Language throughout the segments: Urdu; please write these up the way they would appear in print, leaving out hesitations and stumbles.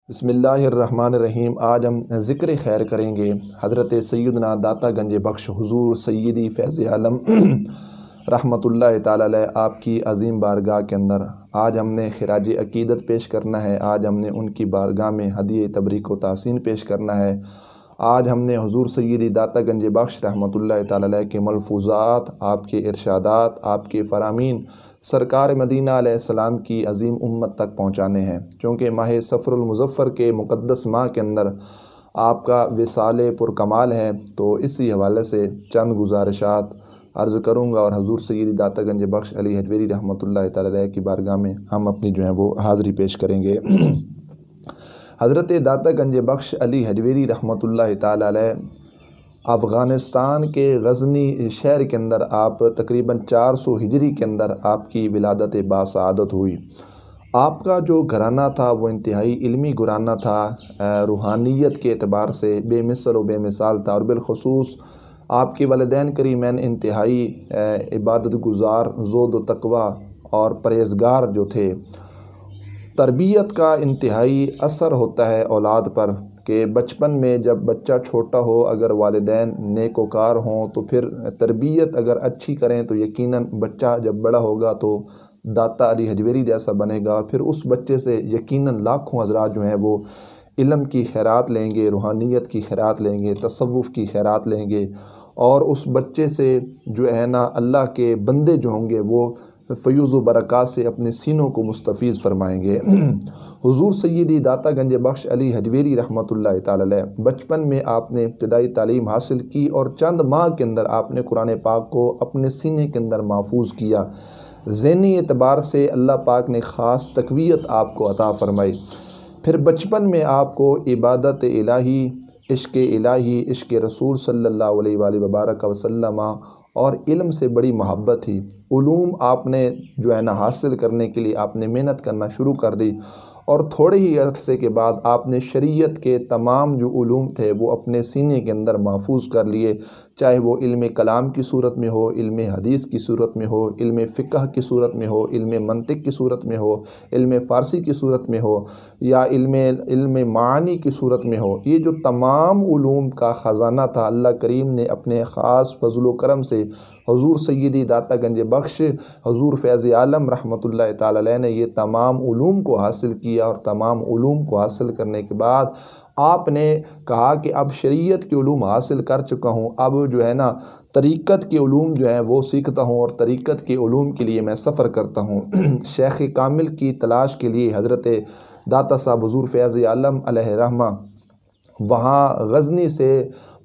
بسم اللہ الرحمہ الرحیم۔ آج ہم ذکر خیر کریں گے حضرت سیدنا داتا گنج بخش حضور سیدی فیض عالم رحمۃ اللہ تعالی علیہ آپ کی عظیم بارگاہ کے اندر آج ہم نے خراج عقیدت پیش کرنا ہے۔ آج ہم نے ان کی بارگاہ میں ہدیہ تبریک و تحسین پیش کرنا ہے۔ آج ہم نے حضور سیدی داتا گنج بخش رحمۃ اللہ تعالی علیہ کے ملفوظات، آپ کے ارشادات، آپ کے فرامین سرکار مدینہ علیہ السلام کی عظیم امت تک پہنچانے ہیں۔ چونکہ ماہ صفر المظفر کے مقدس ماہ کے اندر آپ کا وصال پرکمال ہے، تو اسی حوالے سے چند گزارشات عرض کروں گا اور حضور سیدی داتا گنج بخش علیہ حجویری رحمۃ اللہ تعالی علیہ کی بارگاہ میں ہم اپنی وہ حاضری پیش کریں گے۔ حضرت داتا گنج بخش علیہ حجویری رحمۃ اللہ تعالی علیہ افغانستان کے غزنی شہر کے اندر آپ تقریباً 400 ہجری کے اندر آپ کی ولادت باسعادت ہوئی۔ آپ کا جو گھرانہ تھا وہ انتہائی علمی گھرانہ تھا، روحانیت کے اعتبار سے بے مثل و بے مثال تھا، اور بالخصوص آپ کے والدین کریمین انتہائی عبادت گزار، زہد و تقوی اور پرہیزگار جو تھے۔ تربیت کا انتہائی اثر ہوتا ہے اولاد پر کہ بچپن میں جب بچہ چھوٹا ہو، اگر والدین نیک وکار ہوں تو پھر تربیت اگر اچھی کریں تو یقیناً بچہ جب بڑا ہوگا تو داتا علی حجویری جیسا بنے گا۔ پھر اس بچے سے یقیناً لاکھوں حضرات جو ہیں وہ علم کی خیرات لیں گے، روحانیت کی خیرات لیں گے، تصوف کی خیرات لیں گے، اور اس بچے سے جو ہے نا اللہ کے بندے جو ہوں گے وہ فیوز و برکات سے اپنے سینوں کو مستفیض فرمائیں گے۔ حضور سیدی داتا گنج بخش علی حجویری رحمۃ اللہ تعالی علیہ بچپن میں آپ نے ابتدائی تعلیم حاصل کی اور چند ماہ کے اندر آپ نے قرآن پاک کو اپنے سینے کے اندر محفوظ کیا۔ ذہنی اعتبار سے اللہ پاک نے خاص تقویت آپ کو عطا فرمائی۔ پھر بچپن میں آپ کو عبادت الہی، عشق الہی، عشق رسول صلی اللہ علیہ وآلہ وبارک وسلم اور علم سے بڑی محبت تھی۔ علوم آپ نے جو ہے نا حاصل کرنے کے لیے آپ نے محنت کرنا شروع کر دی، اور تھوڑے ہی عرصے کے بعد آپ نے شریعت کے تمام جو علوم تھے وہ اپنے سینے کے اندر محفوظ کر لیے، چاہے وہ علم کلام کی صورت میں ہو، علم حدیث کی صورت میں ہو، علم فقہ کی صورت میں ہو، علم منطق کی صورت میں ہو، علم فارسی کی صورت میں ہو، یا علم معانی کی صورت میں ہو۔ یہ جو تمام علوم کا خزانہ تھا، اللہ کریم نے اپنے خاص فضل و کرم سے حضور سیدی داتا گنج بخش حضور فیض عالم رحمۃ اللہ تعالی علیہ نے یہ تمام علوم کو حاصل کیا، اور تمام علوم کو حاصل کرنے کے بعد آپ نے کہا کہ اب شریعت کے علوم حاصل کر چکا ہوں، اب جو ہے نا طریقت کے علوم جو ہیں وہ سیکھتا ہوں، اور طریقت کے علوم کے لیے میں سفر کرتا ہوں۔ شیخ کامل کی تلاش کے لیے حضرت داتا صاحب حضور فیض عالم علیہ الرحمہ وہاں غزنی سے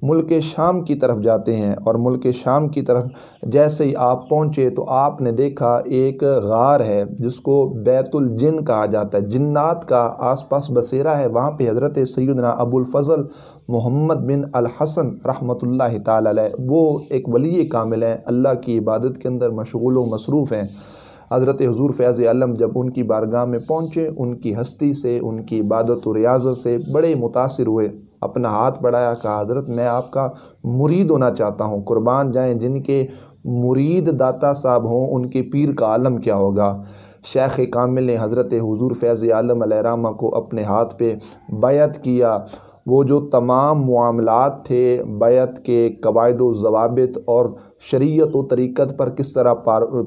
ملک شام کی طرف جاتے ہیں، اور ملک شام کی طرف جیسے ہی آپ پہنچے تو آپ نے دیکھا ایک غار ہے جس کو بیت الجن کہا جاتا ہے، جنات کا آس پاس بسیرا ہے۔ وہاں پہ حضرت سیدنا ابو الفضل محمد بن الحسن رحمۃ اللہ تعالی علیہ وہ ایک ولی کامل ہیں، اللہ کی عبادت کے اندر مشغول و مصروف ہیں۔ حضرت حضور فیض عالم جب ان کی بارگاہ میں پہنچے، ان کی ہستی سے، ان کی عبادت و ریاضت سے بڑے متاثر ہوئے، اپنا ہاتھ بڑھایا، کہا حضرت میں آپ کا مرید ہونا چاہتا ہوں، قربان جائیں جن کے مرید داتا صاحب ہوں ان کے پیر کا عالم کیا ہوگا۔ شیخ کامل نے حضرت حضور فیض عالم علیہ الرحمہ کو اپنے ہاتھ پہ بیعت کیا۔ وہ جو تمام معاملات تھے، بیعت کے قواعد و ضوابط اور شریعت و طریقت پر کس طرح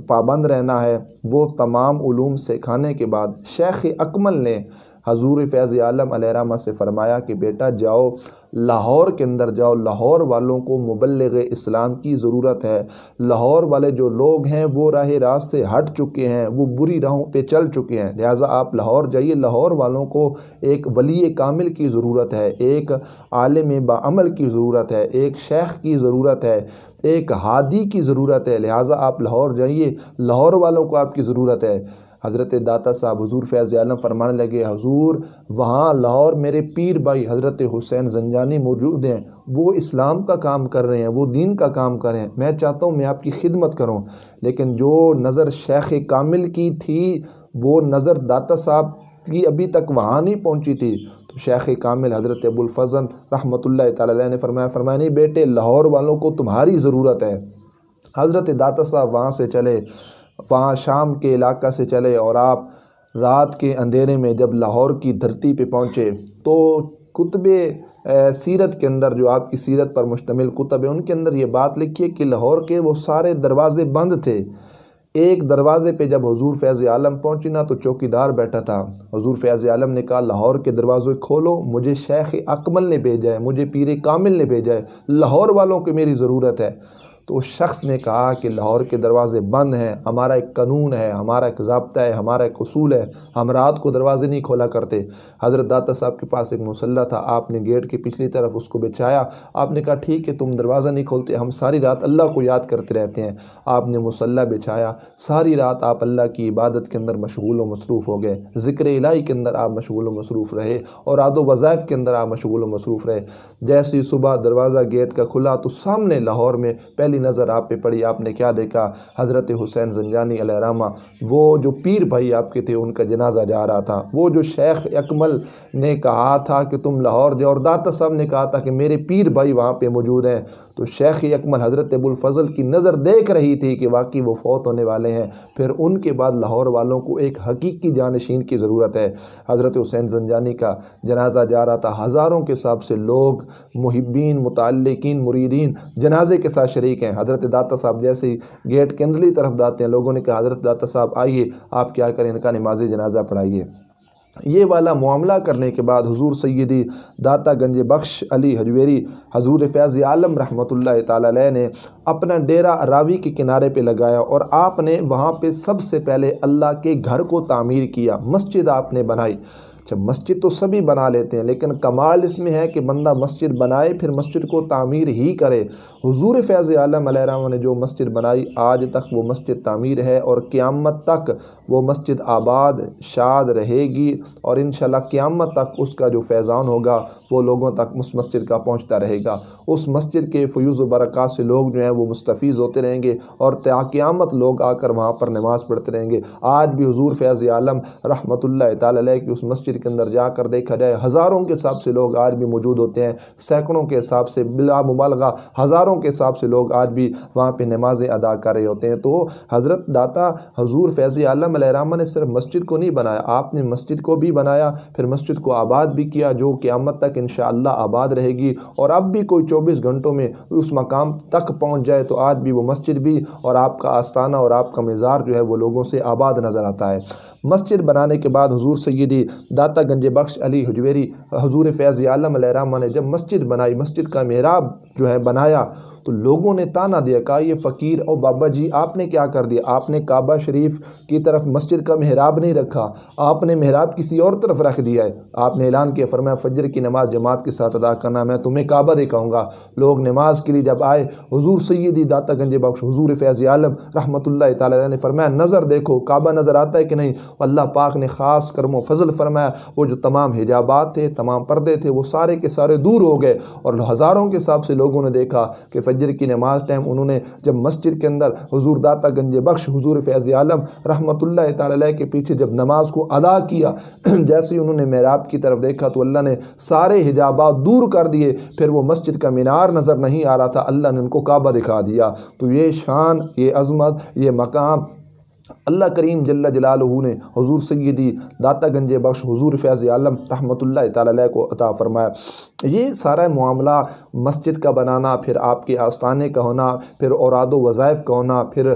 پابند رہنا ہے، وہ تمام علوم سکھانے کے بعد شیخ اکمل نے حضور فیض عالم علیہ الرحمہ سے فرمایا کہ بیٹا جاؤ لاہور کے اندر جاؤ، لاہور والوں کو مبلغ اسلام کی ضرورت ہے، لاہور والے جو لوگ ہیں وہ راہ راست سے ہٹ چکے ہیں، وہ بری راہوں پہ چل چکے ہیں، لہٰذا آپ لاہور جائیے، لاہور والوں کو ایک ولی کامل کی ضرورت ہے، ایک عالم باعمل کی ضرورت ہے، ایک شیخ کی ضرورت ہے، ایک ہادی کی ضرورت ہے، لہٰذا آپ لاہور جائیے، لاہور والوں کو آپ کی ضرورت ہے۔ حضرت داتا صاحب حضور فیض عالم فرمانے لگے حضور وہاں لاہور میرے پیر بھائی حضرت حسین زنجانی موجود ہیں، وہ اسلام کا کام کر رہے ہیں، وہ دین کا کام کر رہے ہیں، میں چاہتا ہوں میں آپ کی خدمت کروں، لیکن جو نظر شیخ کامل کی تھی وہ نظر داتا صاحب کی ابھی تک وہاں نہیں پہنچی تھی۔ تو شیخ کامل حضرت ابو الفضل رحمۃ اللہ تعالی علیہ نے فرمایا نہیں بیٹے، لاہور والوں کو تمہاری ضرورت ہے۔ حضرت داتا صاحب وہاں سے چلے، وہاں شام کے علاقہ سے چلے، اور آپ رات کے اندھیرے میں جب لاہور کی دھرتی پہ پہنچے تو کتب سیرت کے اندر، جو آپ کی سیرت پر مشتمل کتب ہے، ان کے اندر یہ بات لکھی ہے کہ لاہور کے وہ سارے دروازے بند تھے۔ ایک دروازے پہ جب حضور فیض عالم پہنچی نا تو چوکیدار بیٹھا تھا۔ حضور فیض عالم نے کہا لاہور کے دروازے کھولو، مجھے شیخ اکمل نے بھیجا ہے، مجھے پیر کامل نے بھیجا ہے، لاہور والوں کی میری ضرورت ہے۔ تو اس شخص نے کہا کہ لاہور کے دروازے بند ہیں، ہمارا ایک قانون ہے، ہمارا ایک ضابطہ ہے، ہمارا ایک اصول ہے، ہم رات کو دروازے نہیں کھولا کرتے۔ حضرت داتا صاحب کے پاس ایک مصلی تھا، آپ نے گیٹ کی پچھلی طرف اس کو بچھایا، آپ نے کہا ٹھیک ہے تم دروازہ نہیں کھولتے، ہم ساری رات اللہ کو یاد کرتے رہتے ہیں۔ آپ نے مصلی بچھایا، ساری رات آپ اللہ کی عبادت کے اندر مشغول و مصروف ہو گئے، ذکر الہی کے اندر آپ مشغول و مصروف رہے، اور عاد و وظائف کے اندر آپ مشغول و مصروف رہے۔ جیسے صبح دروازہ گیٹ کا کھلا تو سامنے لاہور میں پہلی نظر آپ پہ پڑی، آپ نے کیا دیکھا؟ حضرت حسین زنجانی علیہ الرحمہ، وہ جو پیر بھائی آپ کے تھے، ان کا جنازہ جا رہا تھا۔ وہ جو شیخ اکمل نے کہا تھا کہ تم لاہور جاؤ، اور داتا صاحب نے کہا تھا کہ میرے پیر بھائی وہاں پہ موجود ہیں، تو شیخ اکمل حضرت ابو الفضل کی نظر دیکھ رہی تھی کہ واقعی وہ فوت ہونے والے ہیں۔ پھر ان کے بعد لاہور والوں کو ایک حقیقی جانشین کی ضرورت ہے۔ حضرت حسین زنجانی کا جنازہ جا رہا تھا، ہزاروں کے حساب سے لوگ، محبین، متعلقین، مریدین جنازے کے ساتھ شریک ہیں۔ حضرت داتا صاحب جیسے ہی گیٹ کے اندرلی طرف جاتے ہیں، لوگوں نے کہا حضرت داتا صاحب آئیے، آپ کیا کریں؟ ان کا نماز جنازہ پڑھائیے۔ یہ والا معاملہ کرنے کے بعد حضور سیدی داتا گنج بخش علی ہجویری حضور فیض عالم رحمۃ اللہ تعالی علیہ نے اپنا ڈیرہ راوی کے کنارے پہ لگایا، اور آپ نے وہاں پہ سب سے پہلے اللہ کے گھر کو تعمیر کیا، مسجد آپ نے بنائی۔ اچھا، مسجد تو سبھی بنا لیتے ہیں، لیکن کمال اس میں ہے کہ بندہ مسجد بنائے پھر مسجد کو تعمیر ہی کرے۔ حضور فیض عالم علیہ الرحمہ نے جو مسجد بنائی، آج تک وہ مسجد تعمیر ہے، اور قیامت تک وہ مسجد آباد شاد رہے گی، اور انشاءاللہ قیامت تک اس کا جو فیضان ہوگا وہ لوگوں تک اس مسجد کا پہنچتا رہے گا۔ اس مسجد کے فیوز و برکات سے لوگ جو ہیں وہ مستفیض ہوتے رہیں گے، اور تا قیامت لوگ آ کر وہاں پر نماز پڑھتے رہیں گے۔ آج بھی حضور فیض عالم رحمۃ اللہ تعالی علیہ کی اس مسجد کے اندر جا کر دیکھا جائے، ہزاروں کے حساب سے لوگ آج بھی موجود ہوتے ہیں، سینکڑوں کے حساب سے، بلا مبالغہ ہزاروں کے حساب سے لوگ آج بھی وہاں پہ نمازیں ادا کر رہے ہوتے ہیں۔ تو حضرت داتا حضور فیض عالم علیہ الرحمہ نے صرف مسجد کو نہیں بنایا، آپ نے مسجد کو بھی بنایا، پھر مسجد کو آباد بھی کیا، جو قیامت تک انشاءاللہ آباد رہے گی۔ اور اب بھی کوئی 24 گھنٹوں میں اس مقام تک پہنچ جائے تو آج بھی وہ مسجد بھی اور آپ کا آستانہ اور آپ کا مزار جو ہے وہ لوگوں سے آباد نظر آتا ہے۔ مسجد بنانے کے بعد حضور سیدی داتا گنج بخش علی ہجویری حضور فیض عالم علیہ الرحمہ نے جب مسجد بنائی، مسجد کا محراب جو ہے بنایا، تو لوگوں نے تانا دیا، کہا یہ فقیر او بابا جی آپ نے کیا کر دیا؟ آپ نے کعبہ شریف کی طرف مسجد کا محراب نہیں رکھا، آپ نے محراب کسی اور طرف رکھ دیا ہے۔ آپ نے اعلان کیا، فرمایا فجر کی نماز جماعت کے ساتھ ادا کرنا، میں تمہیں کعبہ دکھاؤں گا۔ لوگ نماز کے لیے جب آئے، حضور سیدی داتا گنج بخش حضور فیض عالم رحمۃ اللہ تعالی علیہ نے فرمایا نظر دیکھو کعبہ نظر آتا ہے کہ نہیں؟ اللہ پاک نے خاص کرم و فضل فرمایا، وہ جو تمام حجابات تھے، تمام پردے تھے، وہ سارے کے سارے دور ہو گئے، اور ہزاروں کے حساب سے لوگوں نے دیکھا کہ فجر کی نماز ٹائم انہوں نے جب مسجد کے اندر حضور داتا گنج بخش حضور فیض عالم رحمۃ اللہ تعالی علیہ کے پیچھے جب نماز کو ادا کیا، جیسے ہی انہوں نے محراب کی طرف دیکھا تو اللہ نے سارے حجابات دور کر دیے، پھر وہ مسجد کا مینار نظر نہیں آ رہا تھا، اللہ نے ان کو کعبہ دکھا دیا۔ تو یہ شان، یہ عظمت، یہ مقام اللہ کریم جل جلالہ نے حضور سیدی داتا گنج بخش حضور فیض عالم رحمۃ اللہ تعالی علیہ کو عطا فرمایا۔ یہ سارا معاملہ مسجد کا بنانا، پھر آپ کے آستانے کا ہونا، پھر اوراد و وظائف کا ہونا، پھر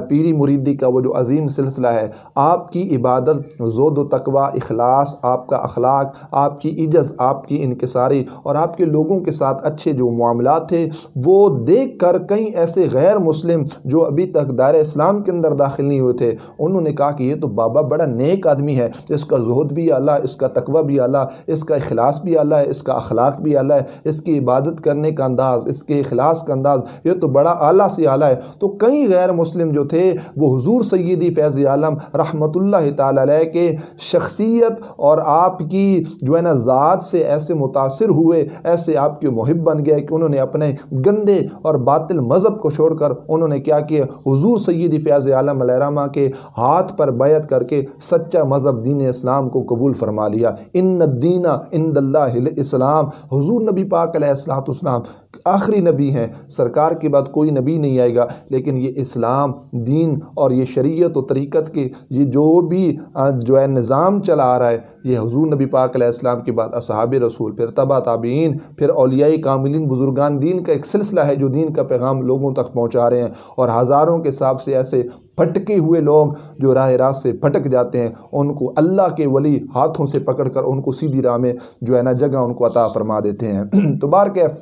پیری مریدی کا وہ جو عظیم سلسلہ ہے، آپ کی عبادت، زہد و تقوی، اخلاص، آپ کا اخلاق، آپ کی عجز، آپ کی انکساری، اور آپ کے لوگوں کے ساتھ اچھے جو معاملات تھے، وہ دیکھ کر کئی ایسے غیر مسلم جو ابھی تک دائرہ اسلام کے اندر داخل نہیں ہوئے تھے، انہوں نے کہا کہ یہ تو بابا بڑا نیک آدمی ہے، اس کا زہد بھی اعلیٰ، اس کا تقوی بھی اعلیٰ، اس کا اخلاص بھی اعلیٰ ہے، اس کا اخلاق بھی اعلیٰ ہے، اس کی عبادت کرنے کا انداز، اس کے اخلاص کا انداز، یہ تو بڑا اعلیٰ سے اعلیٰ ہے۔ تو کئی غیر مسلم جو تھے وہ حضور سیدی فیض عالم رحمۃ اللہ تعالی علیہ کے شخصیت اور آپ کی جو ہے نا ذات سے ایسے متاثر ہوئے، ایسے آپ کے محب بن گئے کہ انہوں نے اپنے گندے اور باطل مذہب کو چھوڑ کر انہوں نے کیا کیا؟ حضور سیدی فیض عالم علیہ الرحمہ کے کے ہاتھ پر بیعت کر کے سچا مذہب دین اسلام کو قبول فرما لیا۔ ان الدین عند اللہ الاسلام، حضور نبی پاک علیہ السلام آخری نبی ہیں، سرکار کے بعد کوئی نبی نہیں آئے گا، لیکن یہ اسلام دین اور یہ شریعت و طریقت کے یہ جو بھی جو ہے نظام چلا آ رہا ہے، یہ حضور نبی پاک علیہ السلام کے بعد اصحاب رسول، پھر تبع تابعین، پھر اولیاء کاملین بزرگان دین کا ایک سلسلہ ہے جو دین کا پیغام لوگوں تک پہنچا رہے ہیں، اور ہزاروں کے حساب سے ایسے بھٹکے ہوئے لوگ جو راہ راست سے بھٹک جاتے ہیں، ان کو اللہ کے ولی ہاتھوں سے پکڑ کر ان کو سیدھی راہ میں جو ہے نا جگہ ان کو عطا فرما دیتے ہیں۔ تو بہرکیف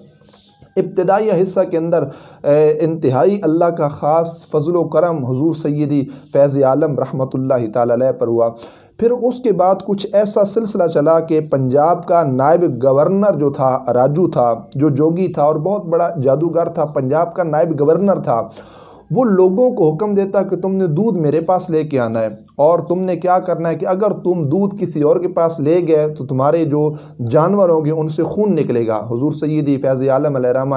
ابتدائی حصہ کے اندر انتہائی اللہ کا خاص فضل و کرم حضور سیدی فیض عالم رحمۃ اللہ تعالی علیہ پر ہوا۔ پھر اس کے بعد کچھ ایسا سلسلہ چلا کہ پنجاب کا نائب گورنر جو تھا راجو تھا، جو جوگی تھا اور بہت بڑا جادوگر تھا، پنجاب کا نائب گورنر تھا، وہ لوگوں کو حکم دیتا کہ تم نے دودھ میرے پاس لے کے آنا ہے، اور تم نے کیا کرنا ہے کہ اگر تم دودھ کسی اور کے پاس لے گئے تو تمہارے جو جانور ہوں گے ان سے خون نکلے گا۔ حضور سیدی فیض عالم علیہ الرحمہ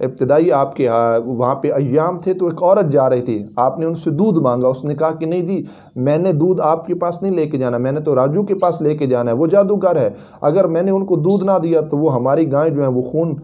ابتدائی آپ کے وہاں پہ ایام تھے، تو ایک عورت جا رہی تھی، آپ نے ان سے دودھ مانگا، اس نے کہا کہ نہیں جی میں نے دودھ آپ کے پاس نہیں لے کے جانا، میں نے تو راجو کے پاس لے کے جانا ہے، وہ جادوگر ہے، اگر میں نے ان کو دودھ نہ دیا تو وہ ہماری گائیں جو ہیں وہ خون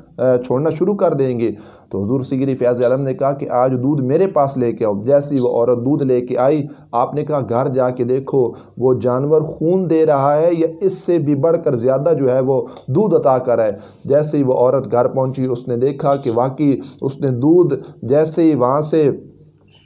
چھوڑنا شروع کر دیں گے۔ تو حضور سیدی فیض عالم نے کہا کہ آج دودھ میرے پاس لے کے آؤ۔ جیسی وہ عورت دودھ لے کے آئی، آپ نے کہا گھر جا کے دیکھو وہ جانور خون دے رہا ہے یا اس سے بھی بڑھ کر زیادہ جو ہے وہ دودھ عطا کر ہے۔ جیسے ہی وہ عورت گھر پہنچی، اس نے دیکھا کہ واقعی اس نے دودھ جیسے ہی وہاں سے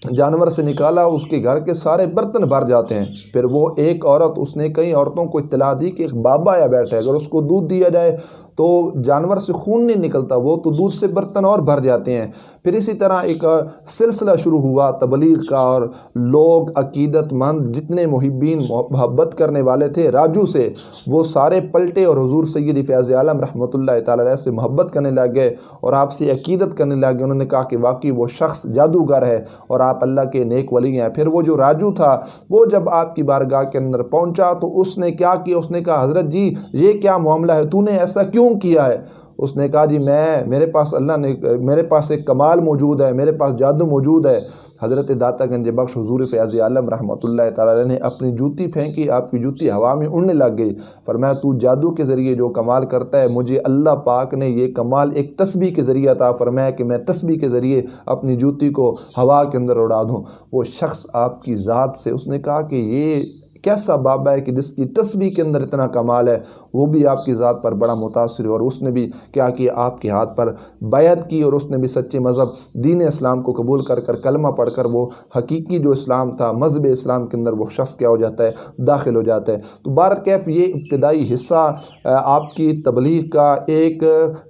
جانور سے نکالا، اس کے گھر کے سارے برتن بھر جاتے ہیں۔ پھر وہ ایک عورت، اس نے کئی عورتوں کو اطلاع دی کہ ایک بابا آیا بیٹھا ہے، اگر اس کو دودھ دیا جائے تو جانور سے خون نہیں نکلتا، وہ تو دودھ سے برتن اور بھر جاتے ہیں۔ پھر اسی طرح ایک سلسلہ شروع ہوا تبلیغ کا، اور لوگ عقیدت مند جتنے محبین محبت کرنے والے تھے راجو سے، وہ سارے پلٹے اور حضور سیدی فیض عالم رحمۃ اللہ تعالی علیہ سے محبت کرنے لگ گئے اور آپ سے عقیدت کرنے لگ گئے۔ انہوں نے کہا کہ واقعی وہ شخص جادوگر ہے اور آپ اللہ کے نیک ولی ہیں۔ پھر وہ جو راجو تھا، وہ جب آپ کی بارگاہ کے اندر پہنچا تو اس نے کیا کیا، اس نے کہا حضرت جی یہ کیا معاملہ ہے، تو نے ایسا کیوں کیا ہے؟ اس نے کہا جی میرے پاس ایک کمال موجود ہے، میرے پاس جادو موجود ہے۔ حضرت داتا گنج بخش حضور فیض عالم رحمۃ اللہ تعالی علیہ نے اپنی جوتی پھینکی، آپ کی جوتی ہوا میں اڑنے لگ گئی۔ فرمایا تو جادو کے ذریعے جو کمال کرتا ہے، مجھے اللہ پاک نے یہ کمال ایک تسبیح کے ذریعے عطا فرمایا کہ میں تسبیح کے ذریعے اپنی جوتی کو ہوا کے اندر اڑا دوں۔ وہ شخص آپ کی ذات سے، اس نے کہا کہ یہ کیسا بابا ہے کہ جس کی تسبیح کے اندر اتنا کمال ہے، وہ بھی آپ کی ذات پر بڑا متاثر ہے، اور اس نے بھی کیا کیا، آپ کے ہاتھ پر بیعت کی، اور اس نے بھی سچے مذہب دین اسلام کو قبول کر کر کلمہ پڑھ کر وہ حقیقی جو اسلام تھا، مذہب اسلام کے اندر وہ شخص کیا ہو جاتا ہے، داخل ہو جاتا ہے۔ تو بہرکیف یہ ابتدائی حصہ آپ کی تبلیغ کا، ایک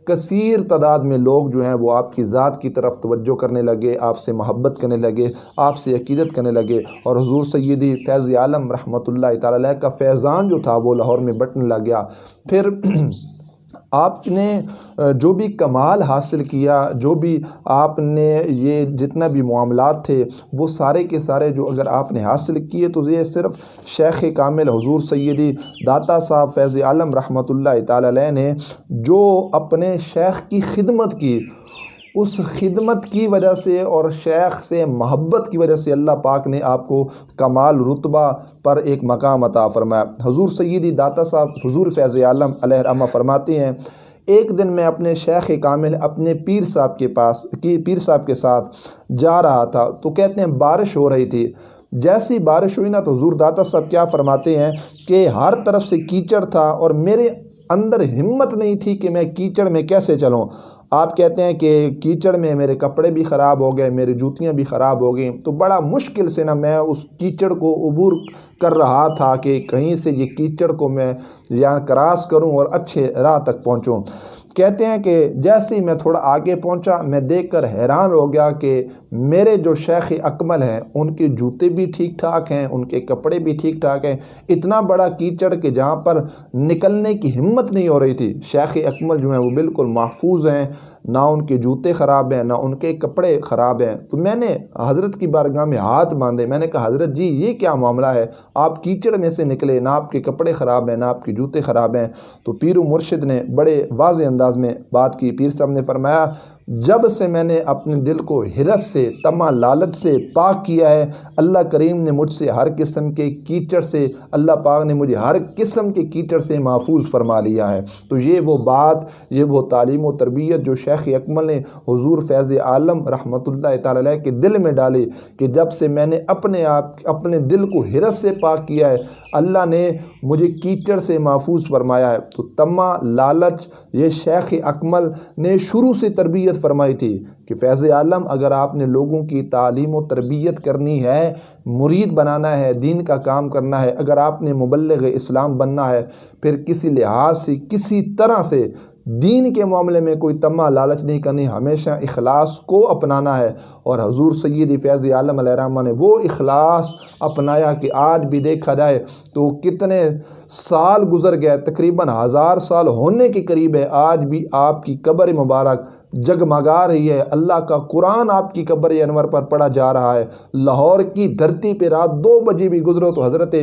کثیر تعداد میں لوگ جو ہیں وہ آپ کی ذات کی طرف توجہ کرنے لگے، آپ سے محبت کرنے لگے، آپ سے عقیدت کرنے لگے، اور حضور سیدی فیض عالم رحمۃ اللہ تعالی علیہ کا فیضان جو تھا وہ لاہور میں بٹنے لگ گیا۔ پھر آپ نے جو بھی کمال حاصل کیا، جو بھی آپ نے یہ جتنا بھی معاملات تھے، وہ سارے کے سارے جو اگر آپ نے حاصل کیے تو یہ صرف شیخ کامل حضور سیدی داتا صاحب فیض عالم رحمۃ اللہ تعالی علیہ نے جو اپنے شیخ کی خدمت کی، اس خدمت کی وجہ سے اور شیخ سے محبت کی وجہ سے اللہ پاک نے آپ کو کمال رتبہ پر ایک مقام عطا فرمایا۔ حضور سیدی داتا صاحب حضور فیض عالم علیہ الرحمہ فرماتے ہیں، ایک دن میں اپنے شیخ کامل اپنے پیر صاحب کے ساتھ جا رہا تھا، تو کہتے ہیں بارش ہو رہی تھی۔ جیسی بارش ہوئی نا تو حضور داتا صاحب کیا فرماتے ہیں کہ ہر طرف سے کیچڑ تھا اور میرے اندر ہمت نہیں تھی کہ میں کیچڑ میں کیسے چلوں۔ آپ کہتے ہیں کہ کیچڑ میں میرے کپڑے بھی خراب ہو گئے، میری جوتیاں بھی خراب ہو گئیں، تو بڑا مشکل سے نا میں اس کیچڑ کو عبور کر رہا تھا کہ کہیں سے یہ کیچڑ کو میں یا کراس کروں اور اچھے راہ تک پہنچوں۔ کہتے ہیں کہ جیسے ہی میں تھوڑا آگے پہنچا، میں دیکھ کر حیران ہو گیا کہ میرے جو شیخ اکمل ہیں ان کے جوتے بھی ٹھیک ٹھاک ہیں، ان کے کپڑے بھی ٹھیک ٹھاک ہیں، اتنا بڑا کیچڑ کہ جہاں پر نکلنے کی ہمت نہیں ہو رہی تھی۔ شیخ اکمل جو ہیں وہ بالکل محفوظ ہیں، نہ ان کے جوتے خراب ہیں، نہ ان کے کپڑے خراب ہیں۔ تو میں نے حضرت کی بارگاہ میں ہاتھ باندھے، میں نے کہا حضرت جی یہ کیا معاملہ ہے، آپ کیچڑ میں سے نکلے، نہ آپ کے کپڑے خراب ہیں، نہ آپ کے جوتے خراب ہیں۔ تو پیر و مرشد نے بڑے واضح انداز میں بات کی۔ پیر صاحب نے فرمایا جب سے میں نے اپنے دل کو حرص سے، طمع، لالچ سے پاک کیا ہے، اللہ کریم نے مجھ سے ہر قسم کے کیچڑ سے، اللہ پاک نے مجھے ہر قسم کے کیچڑ سے محفوظ فرما لیا ہے۔ تو یہ وہ بات، یہ وہ تعلیم و تربیت جو شیخ اکمل نے حضور فیض عالم رحمۃ اللہ تعالی علیہ کے دل میں ڈالی کہ جب سے میں نے اپنے دل کو حرص سے پاک کیا ہے، اللہ نے مجھے کیچڑ سے محفوظ فرمایا ہے۔ تو طمع، لالچ، یہ شیخ اکمل نے شروع سے تربیت فرمائی تھی کہ فیض عالم اگر آپ نے لوگوں کی تعلیم و تربیت کرنی ہے، مرید بنانا ہے، دین کا کام کرنا ہے، اگر آپ نے مبلغ اسلام بننا ہے، پھر کسی لحاظ سے، کسی طرح سے دین کے معاملے میں کوئی طمع لالچ نہیں کرنی، ہمیشہ اخلاص کو اپنانا ہے۔ اور حضور سید فیض عالم علیہ الرحمہ نے وہ اخلاص اپنایا کہ آج بھی دیکھا جائے تو کتنے سال گزر گئے، تقریباً 1000 سال ہونے کے قریب ہے، آج بھی آپ کی قبر مبارک جگمگا رہی ہے، اللہ کا قرآن آپ کی قبر انور پر پڑھا جا رہا ہے۔ لاہور کی دھرتی پہ رات 2 بجے بھی گزرو تو حضرت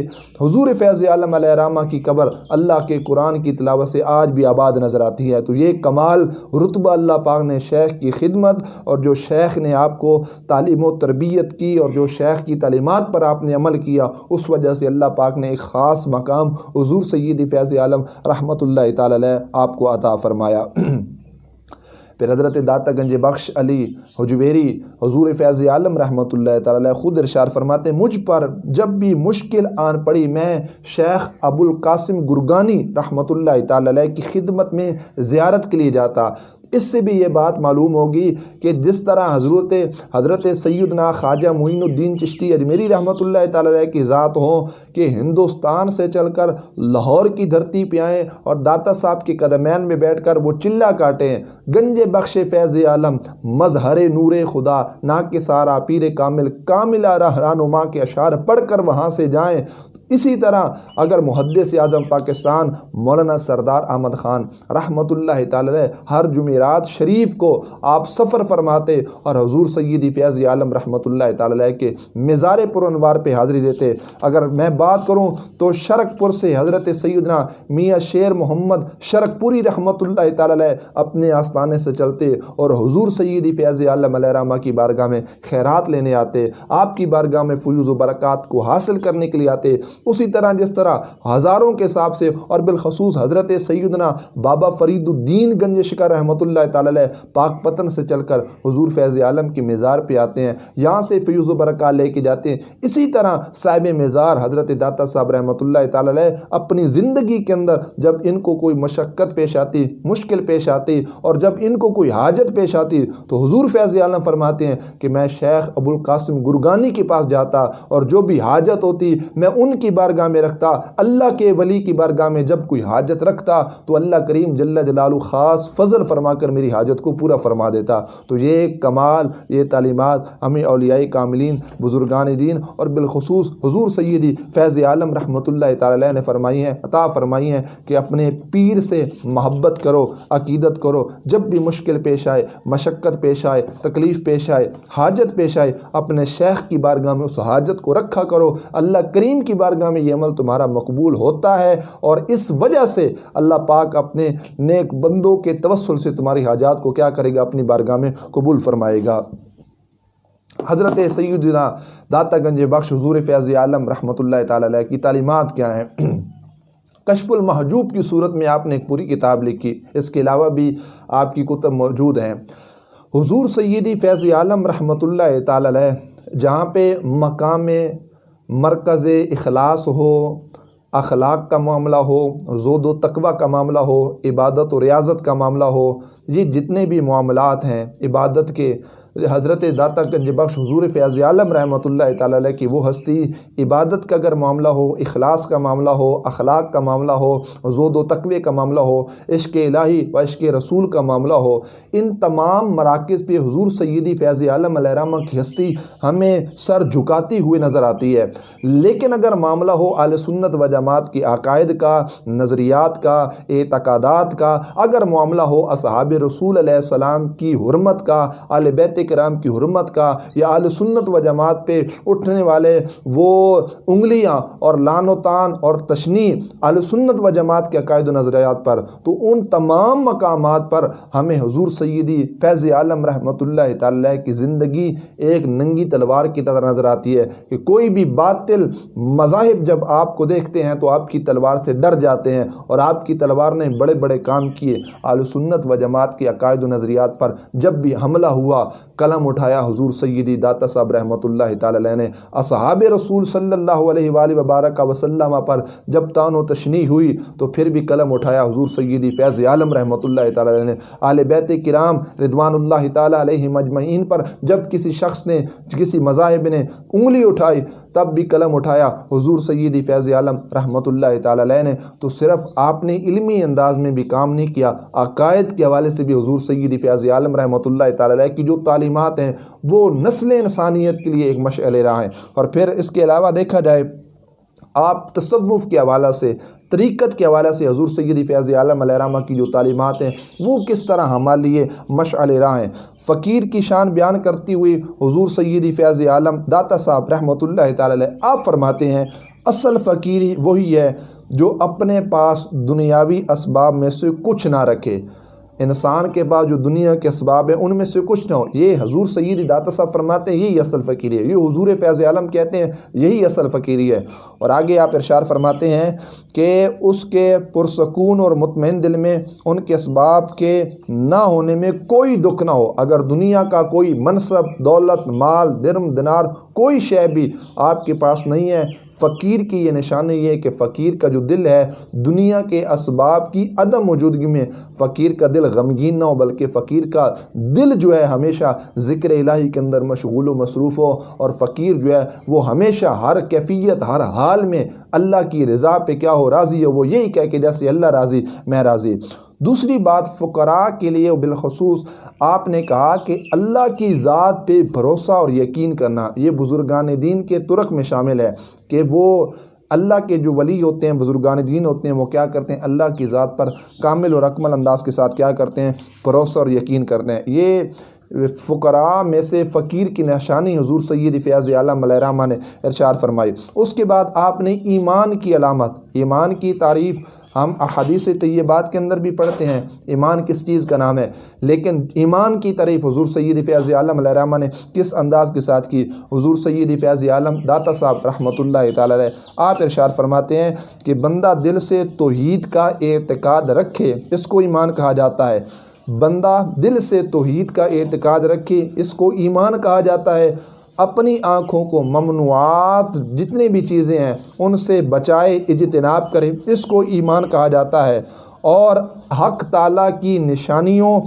حضور فیض عالم علیہ الرحمہ کی قبر اللہ کے قرآن کی تلاوت سے آج بھی آباد نظر آتی ہے۔ تو یہ کمال رتبہ اللہ پاک نے شیخ کی خدمت، اور جو شیخ نے آپ کو تعلیم و تربیت کی، اور جو شیخ کی تعلیمات پر آپ نے عمل کیا، اس وجہ سے اللہ پاک نے ایک خاص مقام حضور سید فیض عالم رحمۃ اللہ تعالی علیہ آپ کو عطا فرمایا۔ پھر حضرت داتا گنج بخش علی ہجویری حضور فیض عالم رحمۃ اللہ تعالی علیہ خود ارشاد فرماتے ہیں، مجھ پر جب بھی مشکل آن پڑی میں شیخ ابو القاسم گرگانی رحمۃ اللہ تعالی علیہ کی خدمت میں زیارت کے لیے جاتا۔ اس سے بھی یہ بات معلوم ہوگی کہ جس طرح حضرت سیدنا خواجہ معین الدین چشتی ہجویری رحمۃ اللہ تعالی علیہ کی ذات ہوں کہ ہندوستان سے چل کر لاہور کی دھرتی پہ آئیں اور داتا صاحب کے قدمین میں بیٹھ کر وہ چلہ کاٹیں، گنج بخش فیض عالم مظہر نور خدا نا کے سارا پیر کامل کاملہ رہنما کے اشعار پڑھ کر وہاں سے جائیں۔ اسی طرح اگر محدث اعظم پاکستان مولانا سردار احمد خان رحمۃ اللہ تعالی علیہ ہر جمعرات شریف کو آپ سفر فرماتے اور حضور سید فیض عالم رحمۃ اللہ تعالی علیہ کے مزار پر انوار پہ حاضری دیتے۔ اگر میں بات کروں تو شرک پور سے حضرت سیدنا میاں شیر محمد شرک پوری رحمۃ اللہ تعالی علیہ اپنے آستانے سے چلتے اور حضور سید فیض عالم علیہ الرحمہ کی بارگاہ میں خیرات لینے آتے، آپ کی بارگاہ میں فیوز و برکات کو حاصل کرنے کے لیے آتے۔ اسی طرح جس طرح ہزاروں کے حساب سے اور بالخصوص حضرت سیدنا بابا فرید الدین گنج شکر رحمۃ اللہ تعالی علیہ پاک پتن سے چل کر حضور فیض عالم کی مزار پہ آتے ہیں، یہاں سے فیوز و برکات لے کے جاتے ہیں۔ اسی طرح صاحب مزار حضرت داتا صاحب رحمۃ اللہ تعالی علیہ اپنی زندگی کے اندر جب ان کو کوئی مشقت پیش آتی، مشکل پیش آتی، اور جب ان کو کوئی حاجت پیش آتی تو حضور فیض عالم فرماتے ہیں کہ میں شیخ ابو القاسم گرگانی کے پاس جاتا اور جو بھی حاجت ہوتی میں ان کی بارگاہ میں رکھتا، اللہ کے ولی کی بارگاہ میں جب کوئی حاجت رکھتا تو اللہ کریم جل جلالہ خاص فضل فرما کر میری حاجت کو پورا فرما دیتا۔ تو یہ کمال، یہ تعلیمات ہمیں اولیاء کاملین، بزرگان دین اور بالخصوص حضور سیدی فیض عالم رحمۃ اللہ تعالی علیہ نے فرمائی ہیں، عطا فرمائی ہیں کہ اپنے پیر سے محبت کرو، عقیدت کرو، جب بھی مشکل پیش آئے، مشقت پیش آئے، تکلیف پیش آئے، حاجت پیش آئے، اپنے شیخ کی بارگاہ میں اس حاجت کو رکھا کرو، اللہ کریم کی بارگاہ میں یہ عمل تمہارا مقبول ہوتا ہے، اور اس وجہ سے اللہ پاک اپنے نیک بندوں کے توسل سے تمہاری حاجات کو کیا کرے گا، اپنی بارگاہ میں قبول فرمائے گا۔ حضرت سیدنا داتا گنج بخش حضور فیض عالم رحمۃ اللہ تعالی علیہ کی تعلیمات کیا ہیں؟ کشف المحجوب کی صورت میں آپ نے ایک پوری کتاب لکھی، اس کے علاوہ بھی آپ کی کتب موجود ہیں۔ حضور سیدی فیض عالم رحمۃ اللہ تعالی علیہ جہاں پہ مقام مرکز اخلاص ہو، اخلاق کا معاملہ ہو، زہد و تقوی کا معاملہ ہو، عبادت و ریاضت کا معاملہ ہو، یہ جتنے بھی معاملات ہیں عبادت کے، حضرت داتا گنج بخش حضور فیض عالم رحمۃ اللہ تعالی علیہ کی وہ ہستی، عبادت کا اگر معاملہ ہو، اخلاص کا معاملہ ہو، اخلاق کا معاملہ ہو، زہد و تقوی کا معاملہ ہو، عشق الہی و عشق رسول کا معاملہ ہو، ان تمام مراکز پہ حضور سیدی فیض عالم علیہ الرحمہ کی ہستی ہمیں سر جھکاتی ہوئی نظر آتی ہے۔ لیکن اگر معاملہ ہو اہل سنت و جماعت کی عقائد کا، نظریات کا، اعتقادات کا، اگر معاملہ ہو اصحاب رسول علیہ السلام کی حرمت کا، اہل بیت کرام کی حرمت کا یا اہل سنت و جماعت پہ اٹھنے والے وہ انگلیاں اور لعن و طعن اور تشنیع اہل سنت و جماعت کے عقائد و نظریات پر، تو ان تمام مقامات پر ہمیں حضور سیدی فیض عالم رحمۃ اللہ تعالی کی زندگی ایک ننگی تلوار کی طرح نظر آتی ہے کہ کوئی بھی باطل مذاہب جب آپ کو دیکھتے ہیں تو آپ کی تلوار سے ڈر جاتے ہیں، اور آپ کی تلوار نے بڑے بڑے کام کیے۔ اہل سنت و جماعت کے عقائد و نظریات پر جب بھی حملہ ہوا، قلم اٹھایا حضور سیدی داتا صاحب رحمۃ اللہ تعالی علیہ نے۔ اصحاب رسول صلی اللہ علیہ وآلہ وبارک وسلم پر جب طعن و تشنیع ہوئی تو پھر بھی قلم اٹھایا حضور سیدی فیض عالم رحمۃ اللہ تعالی علیہ نے۔ اہل بیت کرام رضوان اللہ تعالی علیہم اجمعین پر جب کسی شخص نے، کسی مذاہب نے انگلی اٹھائی تب بھی قلم اٹھایا حضور سیدی فیض عالم رحمۃ اللہ تعالی علیہ نے۔ تو صرف آپ نے علمی انداز میں بھی کام نہیں کیا، عقائد کے حوالے سے بھی حضور سیدی فیض عالم رحمۃ اللہ تعالی علیہ کی جو تعلیمات ہیں وہ نسل انسانیت کے لیے ایک مشعل راہ ہیں۔ اور پھر اس کے علاوہ دیکھا جائے آپ تصوف کے حوالے سے، طریقت کے حوالے سے حضور سیدی فیض عالم علیہ الرحمہ کی جو تعلیمات ہیں وہ کس طرح ہمارے لیے مشعل راہ ہیں۔ فقیر کی شان بیان کرتی ہوئی حضور سیدی فیض عالم داتا صاحب رحمۃ اللہ تعالی علیہ آپ فرماتے ہیں اصل فقیری وہی ہے جو اپنے پاس دنیاوی اسباب میں سے کچھ نہ رکھے۔ انسان کے پاس جو دنیا کے اسباب ہیں ان میں سے کچھ نہ ہو، یہ حضور سیدی داتا صاحب فرماتے ہیں یہی اصل فقیری ہے، یہ حضور فیض عالم کہتے ہیں یہی اصل فقیری ہے۔ اور آگے آپ ارشاد فرماتے ہیں کہ اس کے پرسکون اور مطمئن دل میں ان کے اسباب کے نہ ہونے میں کوئی دکھ نہ ہو۔ اگر دنیا کا کوئی منصب، دولت، مال، درم دینار کوئی شے بھی آپ کے پاس نہیں ہے، فقیر کی یہ نشانی یہ ہے کہ فقیر کا جو دل ہے دنیا کے اسباب کی عدم موجودگی میں فقیر کا دل غمگین نہ ہو، بلکہ فقیر کا دل جو ہے ہمیشہ ذکر الہی کے اندر مشغول و مصروف ہو، اور فقیر جو ہے وہ ہمیشہ ہر کیفیت ہر حال میں اللہ کی رضا پہ کیا ہو راضی ہو، وہ یہی کہہ کہ جیسے اللہ راضی میں راضی۔ دوسری بات فقراء کے لیے بالخصوص آپ نے کہا کہ اللہ کی ذات پہ بھروسہ اور یقین کرنا، یہ بزرگان دین کے طرق میں شامل ہے کہ وہ اللہ کے جو ولی ہوتے ہیں، بزرگان دین ہوتے ہیں، وہ کیا کرتے ہیں اللہ کی ذات پر کامل اور اکمل انداز کے ساتھ کیا کرتے ہیں بھروسہ اور یقین کرتے ہیں۔ یہ فقراء میں سے فقیر کی نشانی حضور سیدی فیض عالم علیہ الرحمہ نے ارشاد فرمائی۔ اس کے بعد آپ نے ایمان کی علامت، ایمان کی تعریف ہم احادیث طیبات کے اندر بھی پڑھتے ہیں ایمان کس چیز کا نام ہے، لیکن ایمان کی تعریف حضور سیدی فیض عالم علیہ الرحمہ نے کس انداز کے ساتھ کی۔ حضور سیدی فیض عالم داتا صاحب رحمۃ اللہ تعالی علیہ آپ ارشاد فرماتے ہیں کہ بندہ دل سے توحید کا اعتقاد رکھے اس کو ایمان کہا جاتا ہے، بندہ دل سے توحید کا اعتقاد رکھے اس کو ایمان کہا جاتا ہے، اپنی آنکھوں کو ممنوعات جتنی بھی چیزیں ہیں ان سے بچائے، اجتناب کرے اس کو ایمان کہا جاتا ہے، اور حق تعالیٰ کی نشانیوں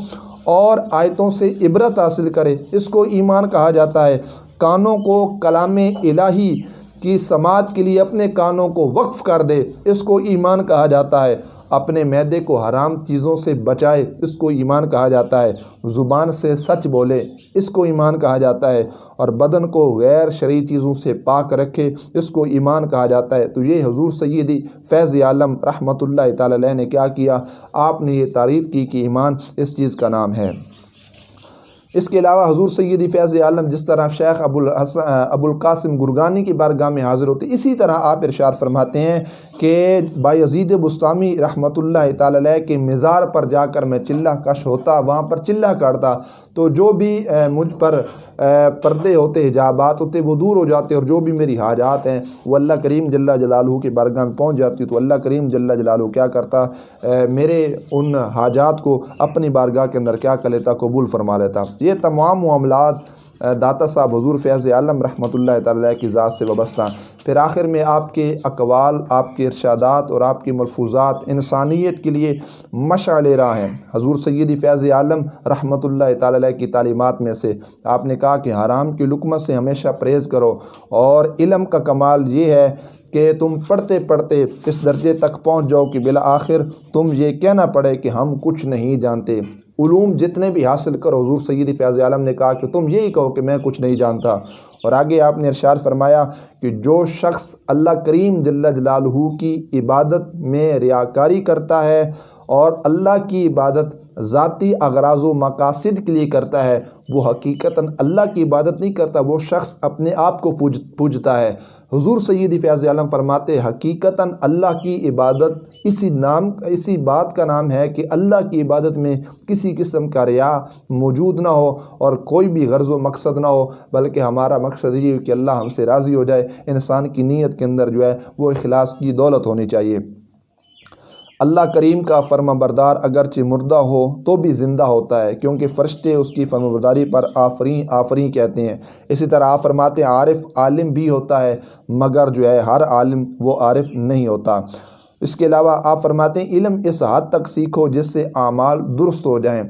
اور آیتوں سے عبرت حاصل کرے اس کو ایمان کہا جاتا ہے، کانوں کو کلام الہی کی سماعت کے لیے اپنے کانوں کو وقف کر دے اس کو ایمان کہا جاتا ہے، اپنے معدے کو حرام چیزوں سے بچائے اس کو ایمان کہا جاتا ہے، زبان سے سچ بولے اس کو ایمان کہا جاتا ہے، اور بدن کو غیر شرعی چیزوں سے پاک رکھے اس کو ایمان کہا جاتا ہے۔ تو یہ حضور سیدی فیض عالم رحمۃ اللہ تعالی علیہ نے کیا کیا، آپ نے یہ تعریف کی کہ ایمان اس چیز کا نام ہے۔ اس کے علاوہ حضور سیدی فیض عالم جس طرح شیخ ابو القاسم گرگانی کی بارگاہ میں حاضر ہوتے، اسی طرح آپ ارشاد فرماتے ہیں کہ بایزید بستامی رحمۃ اللہ تعالی علیہ کے مزار پر جا کر میں چلہ کش ہوتا، وہاں پر چلہ کاٹتا تو جو بھی مجھ پر پردے ہوتے، حجابات ہوتے وہ دور ہو جاتے، اور جو بھی میری حاجات ہیں وہ اللہ کریم جل جلالہ کی بارگاہ میں پہنچ جاتی، تو اللہ کریم جل جلالہ کیا کرتا، میرے ان حاجات کو اپنی بارگاہ کے اندر کیا کر لیتا، قبول فرما لیتا۔ یہ تمام معاملات داتا صاحب حضور فیض عالم رحمۃ اللہ تعالی کی ذات سے وابستہ۔ پھر آخر میں آپ کے اقوال، آپ کے ارشادات اور آپ کے ملفوظات انسانیت کے لیے مشعل راہ ہیں۔ حضور سیدی فیض عالم رحمۃ اللہ تعالی کی تعلیمات میں سے آپ نے کہا کہ حرام کی لقمت سے ہمیشہ پرہیز کرو، اور علم کا کمال یہ ہے کہ تم پڑھتے پڑھتے اس درجے تک پہنچ جاؤ کہ بالآخر تم یہ کہنا پڑے کہ ہم کچھ نہیں جانتے۔ علوم جتنے بھی حاصل کرو، حضور سیدی فیض عالم نے کہا کہ تم یہی کہو کہ میں کچھ نہیں جانتا۔ اور آگے آپ نے ارشاد فرمایا کہ جو شخص اللہ کریم جل جلالہ کی عبادت میں ریاکاری کرتا ہے اور اللہ کی عبادت ذاتی اغراض و مقاصد کے لیے کرتا ہے، وہ حقیقتاً اللہ کی عبادت نہیں کرتا، وہ شخص اپنے آپ کو پوجتا ہے۔ حضور سید فیض عالم فرماتے حقیقتاً اللہ کی عبادت اسی بات کا نام ہے کہ اللہ کی عبادت میں کسی قسم کا ریا موجود نہ ہو اور کوئی بھی غرض و مقصد نہ ہو، بلکہ ہمارا مقصد یہ ہے کہ اللہ ہم سے راضی ہو جائے۔ انسان کی نیت کے اندر جو ہے وہ اخلاص کی دولت ہونی چاہیے۔ اللہ کریم کا فرما بردار اگرچہ مردہ ہو تو بھی زندہ ہوتا ہے، کیونکہ فرشتے اس کی فرما برداری پر آفرین آفرین کہتے ہیں۔ اسی طرح آپ فرماتے ہیں عارف عالم بھی ہوتا ہے، مگر جو ہے ہر عالم وہ عارف نہیں ہوتا۔ اس کے علاوہ آپ فرماتے ہیں علم اس حد تک سیکھو جس سے اعمال درست ہو جائیں۔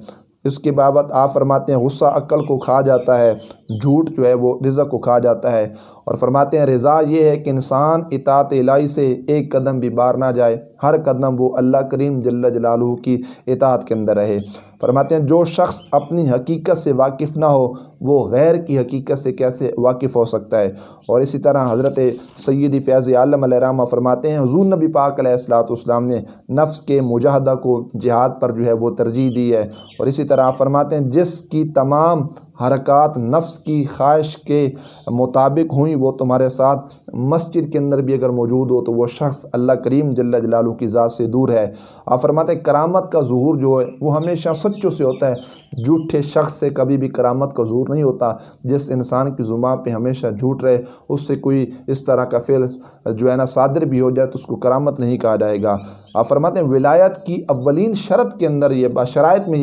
اس کے بابت آپ فرماتے ہیں غصہ عقل کو کھا جاتا ہے، جھوٹ جو ہے وہ رزق کو کھا جاتا ہے، اور فرماتے ہیں رضا یہ ہے کہ انسان اطاعت الہی سے ایک قدم بھی باہر نہ جائے، ہر قدم وہ اللہ کریم جل جلالہ کی اطاعت کے اندر رہے۔ فرماتے ہیں جو شخص اپنی حقیقت سے واقف نہ ہو وہ غیر کی حقیقت سے کیسے واقف ہو سکتا ہے۔ اور اسی طرح حضرت سید فیض عالم علیہ الرحمہ فرماتے ہیں حضور نبی پاک علیہ السلام نے نفس کے مجاہدہ کو جہاد پر جو ہے وہ ترجیح دی ہے۔ اور اسی طرح آپ فرماتے ہیں جس کی تمام حرکات نفس کی خواہش کے مطابق ہوئیں وہ تمہارے ساتھ مسجد کے اندر بھی اگر موجود ہو تو وہ شخص اللہ کریم جل جلالہ کی ذات سے دور ہے۔ آپ فرماتے ہیں کرامت کا ظہور جو ہے وہ ہمیشہ سچوں سے ہوتا ہے، جھوٹے شخص سے کبھی بھی کرامت کا ظہور نہیں ہوتا۔ جس انسان کی زبان پہ ہمیشہ جھوٹ رہے اس سے کوئی اس طرح کا فعل جو ہے نا صادر بھی ہو جائے تو اس کو کرامت نہیں کہا جائے گا۔ آپ فرماتے ہیں ولایت کی اولین شرط کے اندر شرائط میں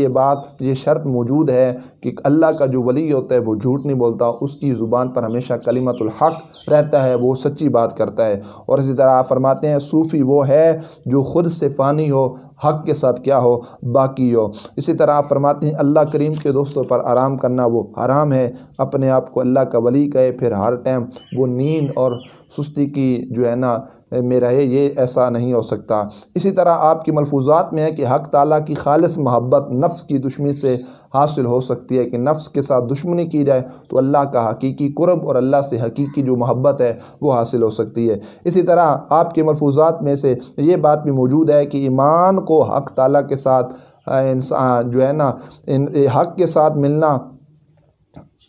یہ شرط موجود ہے کہ اللہ کا جو ولی ہوتا ہے وہ جھوٹ نہیں بولتا، اس کی زبان پر ہمیشہ کلمت الحق رہتا ہے، وہ سچی بات کرتا ہے۔ اور اسی طرح آپ فرماتے ہیں صوفی وہ ہے جو خود سے فانی ہو، حق کے ساتھ کیا ہو باقی ہو۔ اسی طرح آپ فرماتے ہیں اللہ کریم کے دوستوں پر آرام کرنا وہ حرام ہے، اپنے آپ کو اللہ کا ولی کہے پھر ہر ٹائم وہ نیند اور سستی کی جو ہے نا میں رہے، یہ ایسا نہیں ہو سکتا۔ اسی طرح آپ کی ملفوظات میں ہے کہ حق تعالیٰ کی خالص محبت نفس کی دشمنی سے حاصل ہو سکتی ہے، کہ نفس کے ساتھ دشمنی کی جائے تو اللہ کا حقیقی قرب اور اللہ سے حقیقی جو محبت ہے وہ حاصل ہو سکتی ہے۔ اسی طرح آپ کے ملفوظات میں سے یہ بات بھی موجود ہے کہ ایمان کو حق تعالیٰ کے ساتھ انسان جو ہے نا حق کے ساتھ ملنا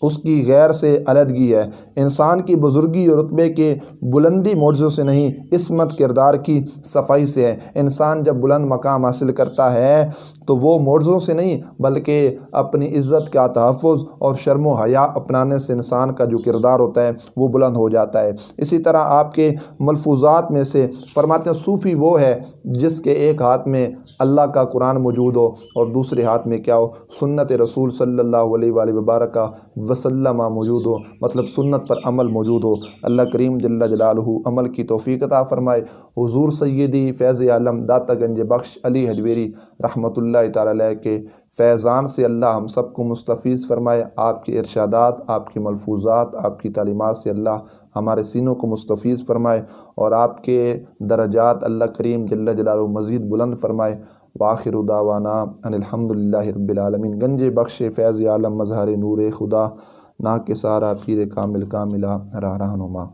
اس کی غیر سے علیحدگی ہے۔ انسان کی بزرگی اور رتبے کے بلندی معجزوں سے نہیں، عصمت کردار کی صفائی سے ہے۔ انسان جب بلند مقام حاصل کرتا ہے تو وہ معجزوں سے نہیں بلکہ اپنی عزت کا تحفظ اور شرم و حیا اپنانے سے انسان کا جو کردار ہوتا ہے وہ بلند ہو جاتا ہے۔ اسی طرح آپ کے ملفوظات میں سے فرماتے ہیں صوفی وہ ہے جس کے ایک ہاتھ میں اللہ کا قرآن موجود ہو اور دوسرے ہاتھ میں کیا ہو سنت رسول صلی اللہ علیہ وآلہ وبارک وسلم موجود ہو، مطلب سنت پر عمل موجود ہو۔ اللہ کریم جل جلالہ عمل کی توفیق عطا فرمائے۔ حضور سیدی فیض عالم داتا گنج بخش علی حجویری رحمۃ اللہ تعالی علیہ کے فیضان سے اللہ ہم سب کو مستفیض فرمائے۔ آپ کے ارشادات، آپ کی ملفوظات، آپ کی تعلیمات سے اللہ ہمارے سینوں کو مستفیض فرمائے اور آپ کے درجات اللہ کریم جل جلالہ مزید بلند فرمائے۔ وآخر دعوانا ان الحمدللہ رب العالمین۔ گنج بخش فیض عالم مظہر نور خدا نا کے سارا پیر کامل کاملہ راہ رہنما۔